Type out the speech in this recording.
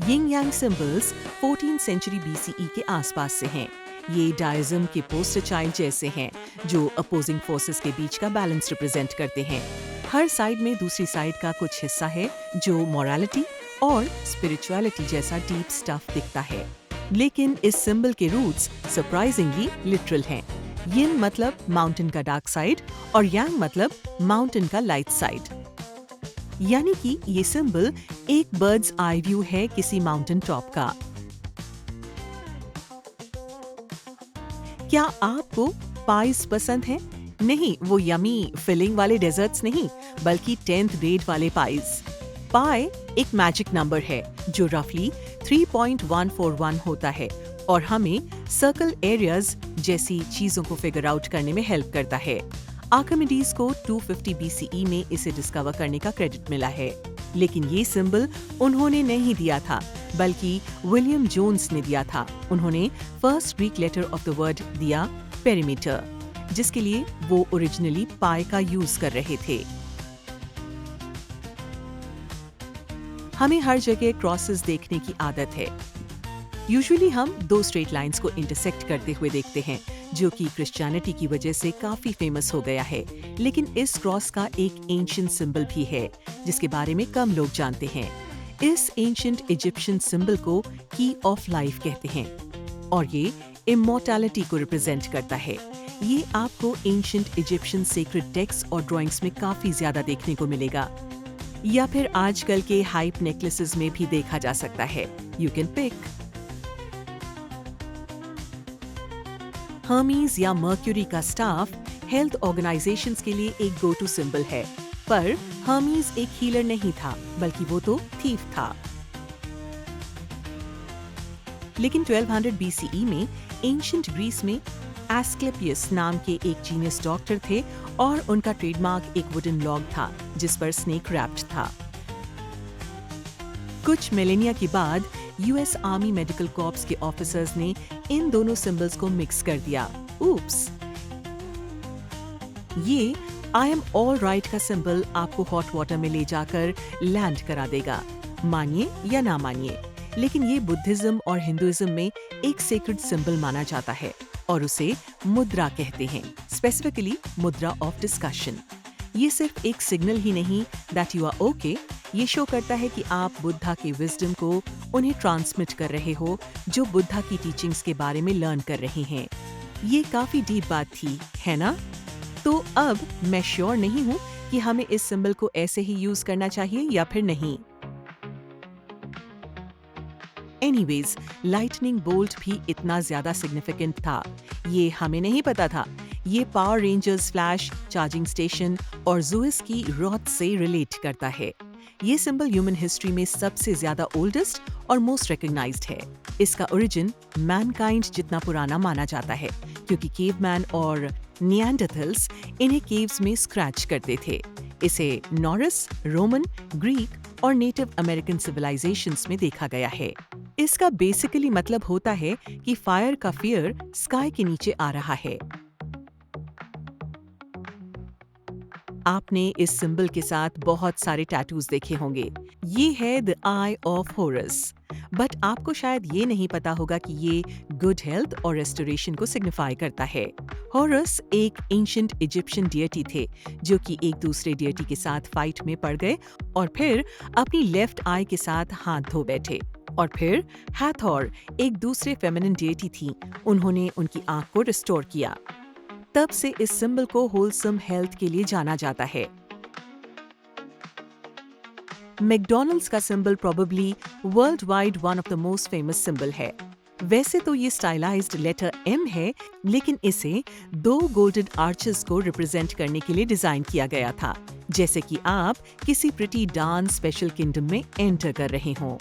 Ying यांग symbols 14th century BCE के आसपास से हैं। ये डायज्म के पोस्टर चाइल्ड जैसे हैं, जो अपोजिंग फोर्सेस के बीच का बैलेंस रिप्रेजेंट करते हैं। हर साइड में दूसरी साइड का कुछ हिस्सा है जो मोरालिटी और स्पिरिचुअलिटी जैसा डीप स्टफ दिखता है। लेकिन इस सिंबल के रूट्स सरप्राइजिंगली लिटरल हैं। यिन मतलब माउंटेन का डार्क साइड और यांग मतलब माउंटेन का लाइट साइड। यानी कि ये सिंबल एक बर्ड्स आई व्यू है किसी माउंटेन टॉप का। क्या आपको पाइज पसंद है? नहीं, वो यमी फिलिंग वाले डेजर्ट्स नहीं, बल्कि 10th ग्रेड वाले पाइज। पाई एक मैजिक नंबर है जो रफली 3.141 होता है और हमें सर्कल एरियाज जैसी चीजों को फिगर आउट करने में हेल्प करता है। आर्किमिडीज को 250 BCE में इसे डिस्कवर करने का क्रेडिट मिला है, लेकिन ये सिंबल उन्होंने नहीं दिया था, बल्कि विलियम जोन्स ने दिया था। उन्होंने first Greek letter of the word दिया पेरीमीटर, जिसके लिए वो ओरिजिनली पाई का यूज कर रहे थे। हमें हर जगह क्रॉसेस देखने की आदत है। यूजुअली हम दो स्ट्रेट लाइंस को इंटरसेक्ट करते हुए देखते हैं, जो कि क्रिश्चियनिटी की वजह से काफी फेमस हो गया है। लेकिन इस क्रॉस का एक एंशिएंट सिंबल भी है, जिसके बारे में कम लोग जानते हैं। इस एंशिएंट इजिप्शियन सिंबल को की ऑफ लाइफ कहते हैं और ये इमॉर्टैलिटी को रिप्रेजेंट करता है। ये आपको एंशिएंट इजिप्शियन सेक्रेड टेक्स्ट और ड्राइंग्स में काफी ज्यादा देखने को मिलेगा, या फिर आजकल के हाइप नेकलेसेस में भी देखा जा सकता है। You can pick. हर्मीज या मर्क्यूरी का स्टाफ हेल्थ ऑर्गेनाइजेशंस के लिए एक गो टू सिंबल है, पर हर्मीज एक हीलर नहीं था, बल्कि वो तो थीफ था। लेकिन 1200 BCE में एंशिएंट ग्रीस में एस्क्लेपियस नाम के एक जीनियस डॉक्टर थे और उनका ट्रेडमार्क एक वुडन लॉग था जिस पर स्नेक रैप्ड था। कुछ मिलेनिया के बाद US आर्मी मेडिकल कॉर्प्स के ऑफिसर्स ने इन दोनों सिंबल्स को मिक्स कर दिया। ऊप्स! ये आई एम ऑल राइट का सिंबल आपको हॉट वाटर में ले जाकर लैंड करा देगा, मानिए या ना मानिए। लेकिन ये बुद्धिज्म और हिंदुइज्म में एक सेक्रेड सिंबल माना जाता है और उसे मुद्रा कहते हैं, स्पेसिफिकली मुद्रा ऑफ डिस्कशन। ये सिर्फ एक सिग्नल ही नहीं दैट यू आर ओके, ये शो करता है कि आप बुद्धा के विजडम को उन्हें ट्रांसमिट कर रहे हो, जो बुद्धा की टीचिंग्स के बारे में लर्न कर रहे हैं। ये काफी डीप बात थी, है ना? तो अब मैं श्योर नहीं हूँ कि हमें इस सिंबल को ऐसे ही यूज करना चाहिए या फिर नहीं। एनीवेज, लाइटनिंग बोल्ट भी इतना ज्यादा सिग्निफिकेंट था, ये हमें नहीं पता था। ये power rangers flash, charging station और ज़ूइस की रॉथ से रिलेट करता है। ये सिंबल ह्यूमन हिस्ट्री में सबसे ज्यादा ओल्डेस्ट और मोस्ट रिकॉग्नाइज्ड है। इसका ओरिजिन मैनकाइंड जितना पुराना माना जाता है, क्योंकि केवमैन और निएंडरथल्स इन्हें केव्स में स्क्रैच करते थे। इसे नॉरिस, रोमन, ग्रीक और नेटिव अमेरिकन सिविलाइजेशंस में देखा गया है। इसका बेसिकली मतलब होता है कि फायर का फियर स्काई के नीचे आ रहा है। आपने इस सिंबल के साथ बहुत सारे टैटूज देखे होंगे। ये है the I of harrows, but आपको शायद ये नहीं पता होगा कि ये गुड हेल्थ और रेस्टोरेशन को सिग्निफाई करता है। हॉरस एक एंशिएंट इजिप्शियन डियटी थे, जो कि एक दूसरे डियटी के साथ फाइट में पड़ गए और फिर अपनी लेफ्ट आई के साथ हाथ धो बैठे। और फिर हैथोर एक दूसरे फेमिनिन डियटी थी, उन्होंने उनकी आंख को रिस्टोर किया। तब से इस सिंबल को होलसम हेल्थ के लिए जाना जाता है। मैकडॉनल्ड्स का symbol probably world wide one of the most famous symbol है। वैसे तो ये स्टाइलाइज्ड लेटर M है, लेकिन इसे दो गोल्डन आर्चेस को रिप्रेजेंट करने के लिए डिजाइन किया गया था, जैसे कि आप किसी प्रिटी डांस स्पेशल किंगडम में एंटर कर रहे हों।